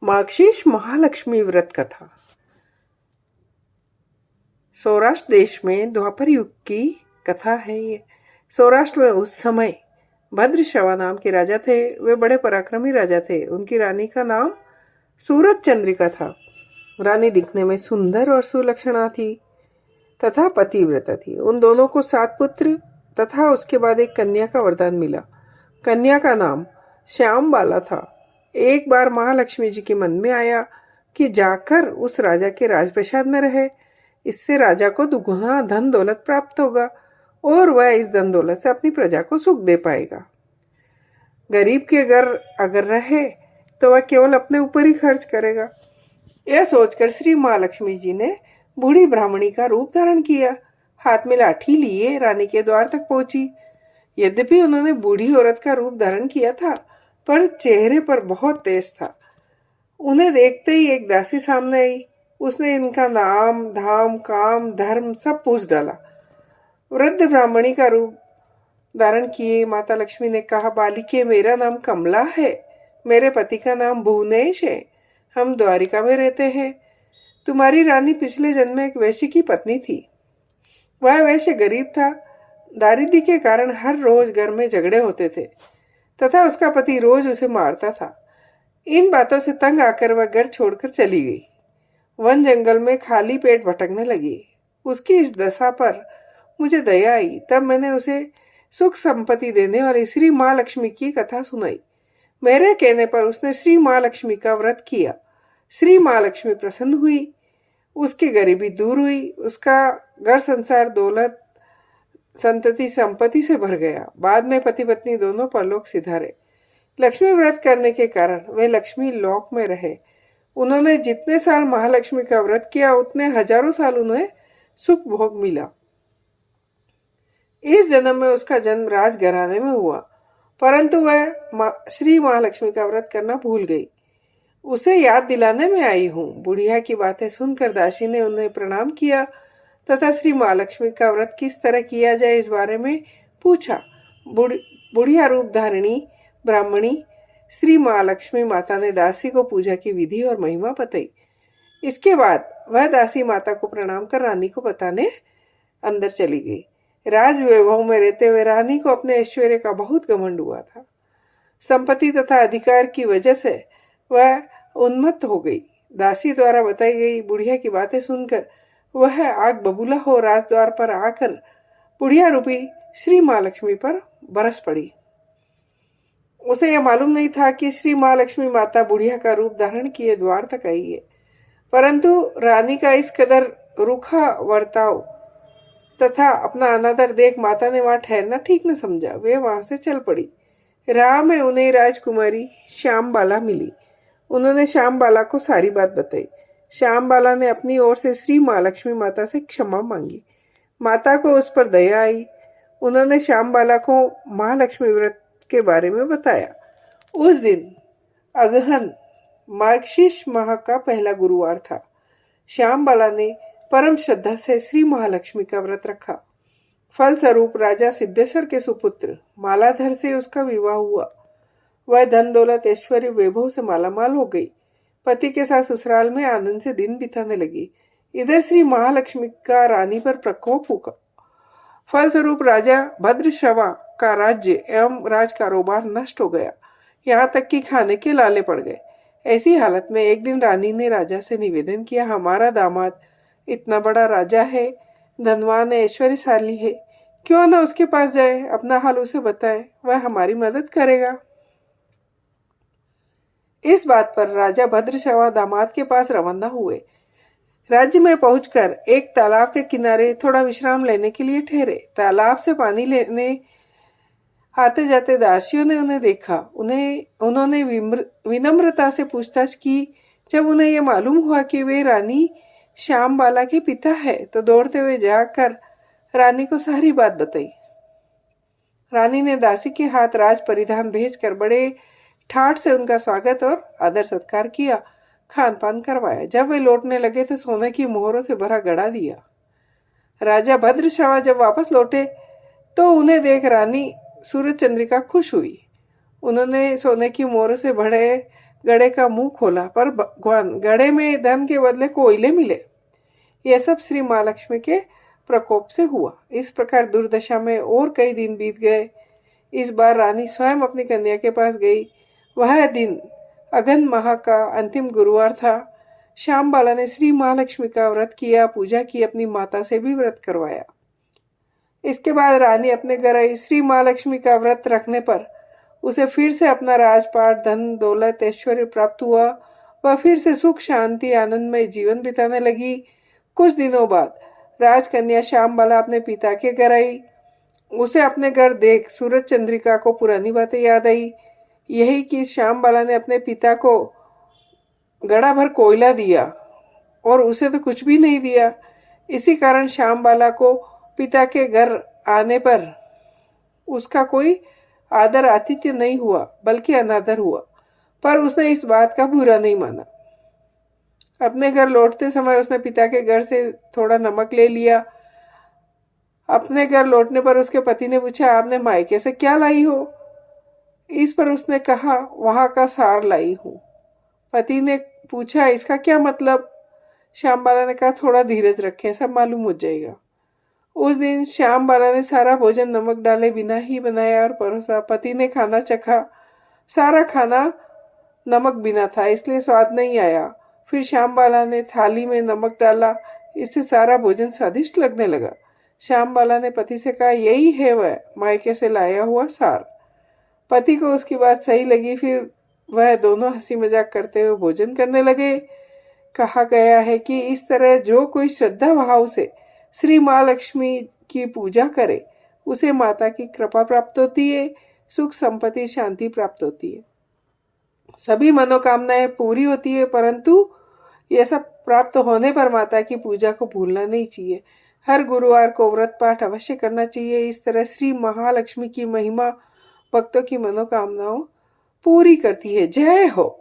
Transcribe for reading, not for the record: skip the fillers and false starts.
मार्गशीर्ष महालक्ष्मी व्रत कथा। सौराष्ट्र देश में द्वापर युग की कथा है ये। सौराष्ट्र में उस समय भद्रश्रवा नाम के राजा थे। वे बड़े पराक्रमी राजा थे। उनकी रानी का नाम सूरज चंद्रिका था। रानी दिखने में सुंदर और सुलक्षणा थी तथा पतिव्रता थी। उन दोनों को 7 पुत्र तथा उसके बाद एक कन्या का वरदान मिला। कन्या का नाम श्याम बाला था। एक बार महालक्ष्मी जी के मन में आया कि जाकर उस राजा के राजप्रसाद में रहे। इससे राजा को दुगुना धन दौलत प्राप्त होगा और वह इस धन दौलत से अपनी प्रजा को सुख दे पाएगा। गरीब के घर अगर रहे तो वह केवल अपने ऊपर ही खर्च करेगा। यह सोचकर श्री महालक्ष्मी जी ने बूढ़ी ब्राह्मणी का रूप धारण किया। हाथ में लाठी लिए रानी के द्वार तक पहुंची। यद्यपि उन्होंने बूढ़ी औरत का रूप धारण किया था, पर चेहरे पर बहुत तेज था। उन्हें देखते ही एक दासी सामने आई। उसने इनका नाम, धाम, काम, धर्म सब पूछ डाला। वृद्ध ब्राह्मणी का रूप धारण किए माता लक्ष्मी ने कहा, बालिके, मेरा नाम कमला है। मेरे पति का नाम भुवनेश है। हम द्वारिका में रहते हैं। तुम्हारी रानी पिछले जन्म में एक वैश्य की पत्नी थी। वह वैश्य गरीब था। दारिद्र्य के कारण हर रोज घर में झगड़े होते थे तथा उसका पति रोज उसे मारता था। इन बातों से तंग आकर वह घर छोड़कर चली गई। वन जंगल में खाली पेट भटकने लगी। उसकी इस दशा पर मुझे दया आई। तब मैंने उसे सुख संपत्ति देने वाली श्री महालक्ष्मी की कथा सुनाई। मेरे कहने पर उसने श्री महालक्ष्मी का व्रत किया। श्री महालक्ष्मी प्रसन्न हुई। उसकी गरीबी दूर हुई। उसका घर संसार दौलत संतति संपत्ति से भर गया। बाद में पति पत्नी दोनों परलोक सिधारे। लक्ष्मी व्रत करने के कारण वे लक्ष्मी लोक में रहे। उन्होंने जितने साल महालक्ष्मी का व्रत किया उतने हजारों साल उन्हें सुख भोग मिला। इस जन्म में उसका जन्म राजघराने में हुआ, परंतु वह श्री महालक्ष्मी का व्रत करना भूल गई। उसे याद दिलाने में आई हूँ। बुढ़िया की बातें सुनकर दासी ने उन्हें प्रणाम किया तथा श्री महालक्ष्मी का व्रत किस तरह किया जाए इस बारे में पूछा। बुढ़िया रूप धारिणी ब्राह्मणी श्री महालक्ष्मी माता ने दासी को पूजा की विधि और महिमा बताई। इसके बाद वह दासी माता को प्रणाम कर रानी को बताने अंदर चली गई। राज वैभव में रहते हुए रानी को अपने ऐश्वर्य का बहुत घमंड हुआ था। संपत्ति तथा अधिकार की वजह से वह उन्मत्त हो गई। दासी द्वारा बताई गई बुढ़िया की बातें सुनकर वह आग बबूला हो राजद्वार पर आकर बुढ़िया रूपी श्री महालक्ष्मी पर बरस पड़ी। उसे यह मालूम नहीं था कि श्री महालक्ष्मी माता बुढ़िया का रूप धारण किए द्वार तक आई है, परंतु रानी का इस कदर रूखा वर्ताव तथा अपना अनादर देख माता ने वहां ठहरना ठीक न समझा। वे वहां से चल पड़ी। राह में उन्हें राजकुमारी श्याम बाला मिली। उन्होंने श्याम बाला को सारी बात बताई। श्याम बाला ने अपनी ओर से श्री महालक्ष्मी माता से क्षमा मांगी। माता को उस पर दया आई। उन्होंने श्याम बाला को महालक्ष्मी व्रत के बारे में बताया। उस दिन अगहन मार्गशीर्ष माह का पहला गुरुवार था। श्याम बाला ने परम श्रद्धा से श्री महालक्ष्मी का व्रत रखा। फलस्वरूप राजा सिद्धेश्वर के सुपुत्र मालाधर से उसका विवाह हुआ। वह धन दौलत ऐश्वर्य वैभव से मालामाल हो गई। पति के साथ ससुराल में आनंद से दिन बिताने लगी। इधर श्री महालक्ष्मी का रानी पर प्रकोप हुआ। फलस्वरूप राजा भद्रश्रवा का राज्य एवं राज कारोबार नष्ट हो गया। यहाँ तक कि खाने के लाले पड़ गए। ऐसी हालत में एक दिन रानी ने राजा से निवेदन किया, हमारा दामाद इतना बड़ा राजा है, धनवान है, ऐश्वर्यशाली है, क्यों न उसके पास जाए, अपना हाल उसे बताए, वह हमारी मदद करेगा। इस बात पर राजा भद्रश्रवा दामाद के पास रवाना हुए। राज्य में पहुंचकर एक तालाब के किनारे थोड़ा विश्राम लेने के लिए ठहरे। तालाब से पानी लेने आते जाते दासियों ने उन्हें देखा। उन्होंने विनम्रता से पूछताछ की। जब उन्हें यह मालूम हुआ कि वे रानी श्याम बाला के पिता है तो दौड़ते हुए जाकर रानी को सारी बात बताई। रानी ने दासी के हाथ राज परिधान भेजकर बड़े ठाठ से उनका स्वागत और आदर सत्कार किया, खान पान करवाया। जब वे लौटने लगे तो सोने की मोहरों से भरा घड़ा दिया। राजा भद्रश्रवा जब वापस लौटे तो उन्हें देख रानी सूरज चंद्रिका खुश हुई। उन्होंने सोने की मोहरों से भरे घड़े का मुंह खोला, पर भगवान, घड़े में धन के बदले कोयले मिले। यह सब श्री महालक्ष्मी के प्रकोप से हुआ। इस प्रकार दुर्दशा में और कई दिन बीत गए। इस बार रानी स्वयं अपनी कन्या के पास गई। वह दिन अगन माह का अंतिम गुरुवार था। श्याम बाला ने श्री महालक्ष्मी का व्रत किया, पूजा की, अपनी माता से भी व्रत करवाया। इसके बाद रानी अपने घर आई। श्री महालक्ष्मी का व्रत रखने पर उसे फिर से अपना राजपाट, धन दौलत, ऐश्वर्य प्राप्त हुआ। वह फिर से सुख, शांति, आनंदमय जीवन बिताने लगी। कुछ दिनों बाद राजकन्या श्याम बाला अपने पिता के घर आई। उसे अपने घर देख सूरज चंद्रिका को पुरानी बातें याद आई। यही कि श्याम बाला ने अपने पिता को घड़ा भर कोयला दिया और उसे तो कुछ भी नहीं दिया। इसी कारण श्याम बाला को पिता के घर आने पर उसका कोई आदर आतिथ्य नहीं हुआ, बल्कि अनादर हुआ। पर उसने इस बात का बुरा नहीं माना। अपने घर लौटते समय उसने पिता के घर से थोड़ा नमक ले लिया। अपने घर लौटने पर उसके पति ने पूछा, आपने मायके से क्या लाई हो? इस पर उसने कहा, वहां का सार लाई हूं। पति ने पूछा, इसका क्या मतलब? श्याम बाला ने कहा, थोड़ा धीरज रखें, सब मालूम हो जाएगा। उस दिन श्याम बाला ने सारा भोजन नमक डाले बिना ही बनाया और परोसा। पति ने खाना चखा। सारा खाना नमक बिना था, इसलिए स्वाद नहीं आया। फिर श्याम बाला ने थाली में नमक डाला, इससे सारा भोजन स्वादिष्ट लगने लगा। श्याम बाला ने पति से कहा, यही है वह मायके से लाया हुआ सार। पति को उसकी बात सही लगी। फिर वह दोनों हंसी मजाक करते हुए भोजन करने लगे। कहा गया है कि इस तरह जो कोई श्रद्धा भाव से श्री महालक्ष्मी की पूजा करे, उसे माता की कृपा प्राप्त होती है, सुख, संपत्ति, शांति प्राप्त होती है, सभी मनोकामनाएं पूरी होती है। परंतु यह सब प्राप्त होने पर माता की पूजा को भूलना नहीं चाहिए। हर गुरुवार को व्रत पाठ अवश्य करना चाहिए। इस तरह श्री महालक्ष्मी की महिमा भक्तों की मनोकामनाओं पूरी करती है। जय हो।